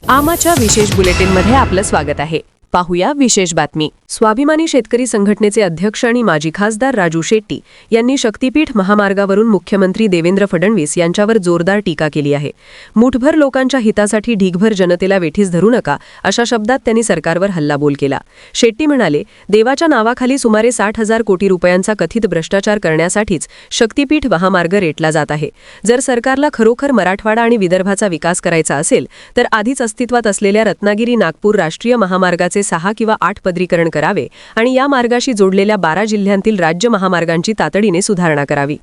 आमाच्या विशेष बुलेटिनमध्ये आपलं स्वागत आहे। पाहूया विशेष बातमी। स्वाभिमानी शेतकरी संघटनेचे अध्यक्ष आणि माजी खासदार राजू शेट्टी यांनी शक्तीपीठ महामार्गावरून मुख्यमंत्री देवेंद्र फडणवीस यांच्यावर जोरदार टीका केली आहे। मुठभर लोकांच्या हितासाठी ढीगभर जनतेला वेठीस धरू नका अशा शब्दात त्यांनी सरकारवर हल्लाबोल केला। शेट्टी म्हणाले, देवाच्या नावाखाली सुमारे 60,000 कोटी रुपयांचा कथित भ्रष्टाचार करण्यासाठीच शक्तीपीठ महामार्ग रेटला जात आहे। जर सरकारला खरोखर मराठवाडा आणि विदर्भाचा विकास करायचा असेल तर आधीच अस्तित्वात असलेल्या रत्नागिरी नागपूर राष्ट्रीय महामार्गाचे 6 किंवा 8 पदरीकरण करावे आणि या मार्गाशी जोडलेल्या 12 जिल्ह्यांतील राज्य महामार्गांची तातडीने सुधारणा करावी।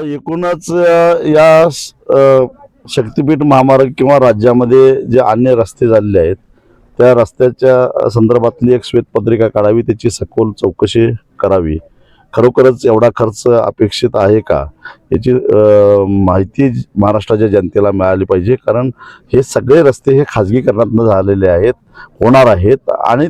एकूणच या शक्तीपीठ महामार्ग किंवा राज्यामध्ये जे अन्य रस्ते झालेले आहेत त्या रस्त्याच्या संदर्भातली एक श्वेतपत्रिका काढावी, त्याची सखोल चौकशी करावी। खरोखरच एवढा खर्च अपेक्षित आहे का याची माहिती महाराष्ट्राच्या जनतेला मिळाली पाहिजे, कारण हे सगळे रस्ते हे खाजगीकरणातून झालेले आहेत, होणार आहेत आणि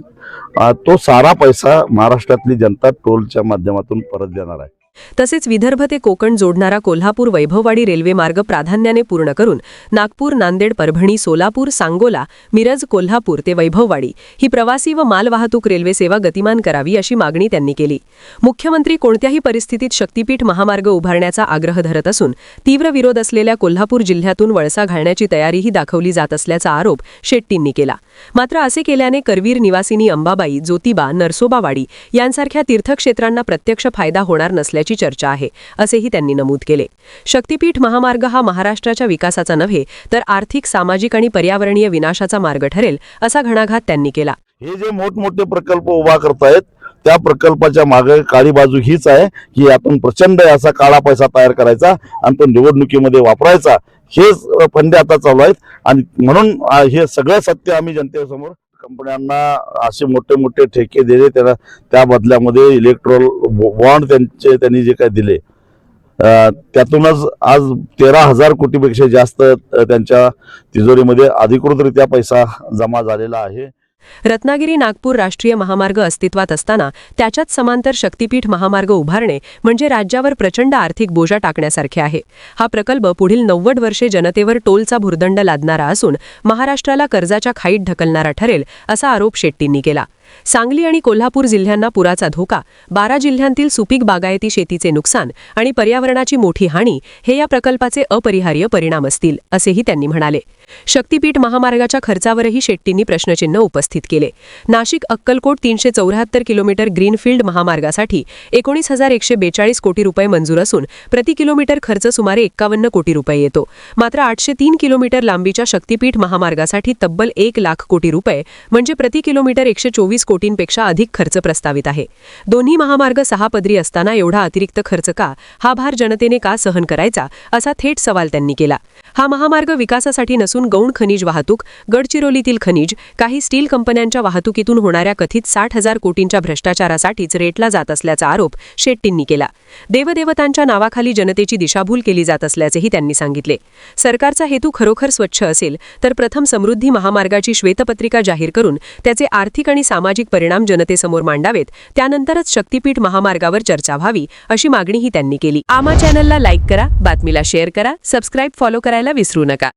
तो सारा पैसा महाराष्ट्रातली जनता टोलच्या माध्यमातून परत देणार आहे। तसेच विदर्भ ते कोकण जोडणारा कोल्हापूर वैभववाडी रेल्वे मार्ग प्राधान्याने पूर्ण करून नागपूर नांदेड परभणी सोलापूर सांगोला मिरज कोल्हापूर ते वैभववाडी ही प्रवासी व मालवाहतूक रेल्वे सेवा गतिमान करावी अशी मागणी त्यांनी केली। मुख्यमंत्री कोणत्याही परिस्थितीत शक्तीपीठ महामार्ग उभारण्याचा आग्रह धरत असून तीव्र विरोध असलेल्या कोल्हापूर जिल्ह्यातून वळसा घालण्याची तयारीही दाखवली जात असल्याचा आरोप शेट्टींनी केला। मात्र असे केल्याने करवीर निवासिनी अंबाबाई ज्योतिबा नरसोबावाडी यांसारख्या तीर्थक्षेत्रांना प्रत्यक्ष फायदा होणार नसल्याची चर्चा आहे असेही त्यांनी नमूद केले। शक्तीपीठ महामार्ग हा महाराष्ट्राच्या विकासाचा नव्हे तर आर्थिक सामाजिक आणि पर्यावरणीय विनाशाचा मार्ग ठरेल असा घणाघात त्यांनी केला। हे जे मोठमोठे प्रकल्प उभा करतायत त्या प्रकल्पाच्या मागे काळी बाजू हीच आहे की यातून प्रचंड असा काळा पैसा तयार करायचा आणि तो निवडणुकीमध्ये वापरायचा, हेच फंडे आता चालू आहेत। आणि म्हणून हे सगळं सत्य आम्ही जनतेसमोर कंपन्यांना असे मोठे मोठे ठेके दिले, त्या बदल्यामध्ये इलेक्ट्रोल बॉन्ड त्यांनी जे काय दिले त्यातूनच आज 13,000 कोटीपेक्षा जास्त त्यांच्या तिजोरीमध्ये अधिकृतरित्या पैसा जमा झालेला आहे। रत्नागिरी नागपूर राष्ट्रीय महामार्ग अस्तित्वात असताना त्याच्याच समांतर शक्तीपीठ महामार्ग उभारणे म्हणजे राज्यावर प्रचंड आर्थिक बोजा टाकण्यासारखे आहे। हा प्रकल्प पुढील 90 वर्षे जनतेवर टोलचा भुर्दंड लादणारा असून महाराष्ट्राला कर्जाच्या खाईत ढकलणारा ठरेल असा आरोप शेट्टींनी केला। सांगली आणि कोल्हापूर जिल्ह्यांना पुराचा धोका, 12 जिल्ह्यांतील सुपीक बागायती शेतीचे नुकसान आणि पर्यावरणाची मोठी हानी हे या प्रकल्पाचे अपरिहार्य परिणाम असतील असेही त्यांनी म्हणाले। शक्तीपीठ महामार्गाच्या खर्चावरही शेट्टींनी प्रश्नचिन्ह उपस्थित केले। नाशिक अक्कलकोट 374 किलोमीटर ग्रीनफील्ड महामार्गासाठी 19,142 कोटी रुपये मंजूर असून प्रति किलोमीटर खर्च सुमारे 51 कोटी रुपये येतो। मात्र 803 किलोमीटर लांबीच्या शक्तीपीठ महामार्गासाठी तब्बल 1 लाख कोटी रुपये म्हणजे प्रति किलोमीटर 124 कोटींपेक्षा अधिक खर्च प्रस्तावित आहे। दोन्ही महामार्ग 6 पदरी असताना एवढा अतिरिक्त खर्च का, हा भार जनतेने का सहन करायचा असा थेट सवाल त्यांनी केला। हा महामार्ग विकासासाठी नसून गौण खनिज वाहतूक, गडचिरोलीतील खनिज, काही स्टील कंपन्यांच्या वाहतुकीतून होणाऱ्या कथित 60,000 कोटींच्या भ्रष्टाचारासाठीच रेटला जात असल्याचा आरोप शेट्टींनी केला। देवदेवतांच्या नावाखाली जनतेची दिशाभूल केली जात असल्याचेही त्यांनी सांगितले। सरकारचा हेतू खरोखर स्वच्छ असेल तर प्रथम समृद्धी महामार्गाची श्वेतपत्रिका जाहीर करून त्याचे आर्थिक आणि सामाजिक परिणाम जनतेसमोर मांडावेत, त्यानंतरच शक्तीपीठ महामार्गावर चर्चा व्हावी अशी मागणीही त्यांनी केली। आमा चॅनलला लाईक करा, बातमीला शेअर करा, सबस्क्राईब फॉलो करायला विसरू नका।